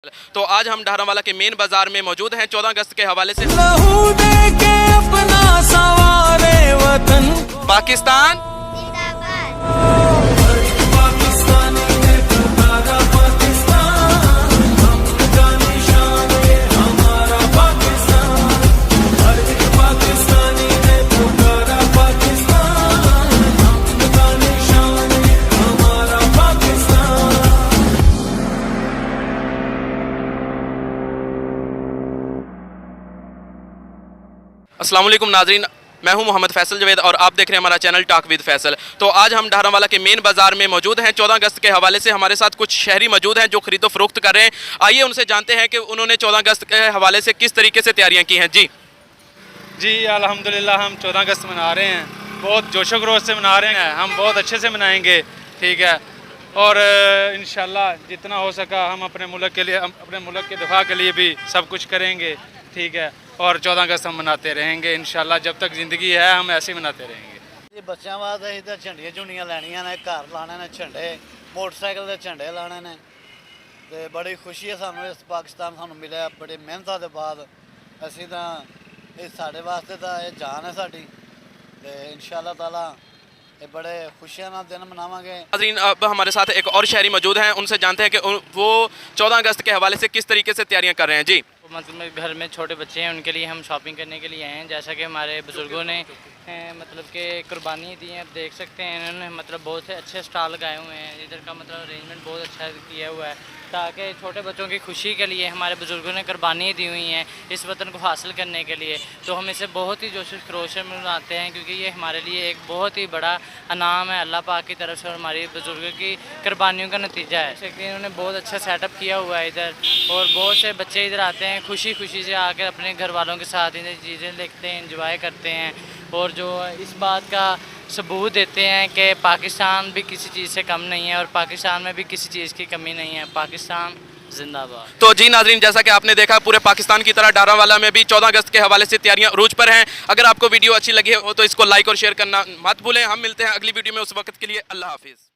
तो आज हम ढारावाला के मेन बाजार में मौजूद हैं 14 अगस्त के हवाले से। लहू दे के अपना सवारे वतन पाकिस्तान अस्सलाम वालेकुम नाजरीन, मैं हूं मोहम्मद फैसल जवेद और आप देख रहे हैं हमारा चैनल टॉक विद फैसल। तो आज हम ढारावाला के मेन बाजार में मौजूद हैं 14 अगस्त के हवाले से। हमारे साथ कुछ शहरी मौजूद हैं जो खरीदो फरोख्त कर रहे हैं। आइए उनसे जानते हैं कि उन्होंने 14 अगस्त के हवाले से किस तरीके से तैयारियां की हैं। जी अल्हम्दुलिल्लाह हम 14 अगस्त मना रहे हैं, बहुत जोशो खरोश से मना रहे हैं। हम बहुत अच्छे से मनाएंगे, ठीक है। और इंशाल्लाह जितना हो सका हम अपने मुल्क के लिए, अपने मुल्क के दिफा के लिए भी सब कुछ करेंगे, ठीक है। और 14 अगस्त हम मनाते रहेंगे इंशाल्लाह, जब तक ज़िंदगी है हम ऐसे ही मनाते रहेंगे। जी बच्चों वास्ते असीं तां झंडियां झुंडियां लैनियां ने, घर लाने ने झंडे, मोटरसाइकिल के झंडे लाने ने। ते बड़ी खुशी है सानूं इस पाकिस्तान सानूं मिलिया बड़ी मेहनतां दे बाद। असीं तां इह साडे वास्ते तां इह जान है साडी, ते इंशाअल्लाह ताला ये बड़े खुशियां ना दिन मनावांगे। नाज़रीन, अब हमारे साथ एक और शहरी मौजूद हैं, उनसे जानते हैं कि वो 14 अगस्त के हवाले से किस तरीके से तैयारियां कर रहे हैं। जी मतलब घर में छोटे बच्चे हैं, उनके लिए हम शॉपिंग करने के लिए आए हैं। जैसा कि हमारे बुज़ुर्गों ने मतलब कि कुर्बानी दी है, देख सकते हैं इन्होंने मतलब बहुत से अच्छे स्टॉल लगाए हुए हैं। इधर का मतलब अरेंजमेंट बहुत अच्छा किया हुआ है ताकि छोटे बच्चों की खुशी के लिए हमारे बुज़ुर्गों ने कुर्बानी दी हुई हैं इस वतन को हासिल करने के लिए। तो हम इसे बहुत ही जोश खरोश से मनाते हैं क्योंकि ये हमारे लिए एक बहुत ही बड़ा इनाम है अल्लाह पाक की तरफ से और हमारी बुज़ुर्गों की कुर्बानियों का नतीजा है। जैसे कि इन्होंने बहुत अच्छा सेटअप किया हुआ है इधर, और बहुत से बच्चे इधर आते हैं खुशी खुशी से आकर अपने घर वालों के साथ इन्हें चीज़ें देखते हैं, इंजॉय करते हैं, और जो इस बात का सबूत देते हैं कि पाकिस्तान भी किसी चीज़ से कम नहीं है और पाकिस्तान में भी किसी चीज़ की कमी नहीं है। पाकिस्तान जिंदाबाद। तो जी नाज़रीन, जैसा कि आपने देखा पूरे पाकिस्तान की तरह ढारावाला में भी 14 अगस्त के हवाले से तैयारियां अरूज पर हैं। अगर आपको वीडियो अच्छी लगी हो तो इसको लाइक और शेयर करना मत भूलें। हम मिलते हैं अगली वीडियो में, उस वक्त के लिए अल्लाह हाफिज़।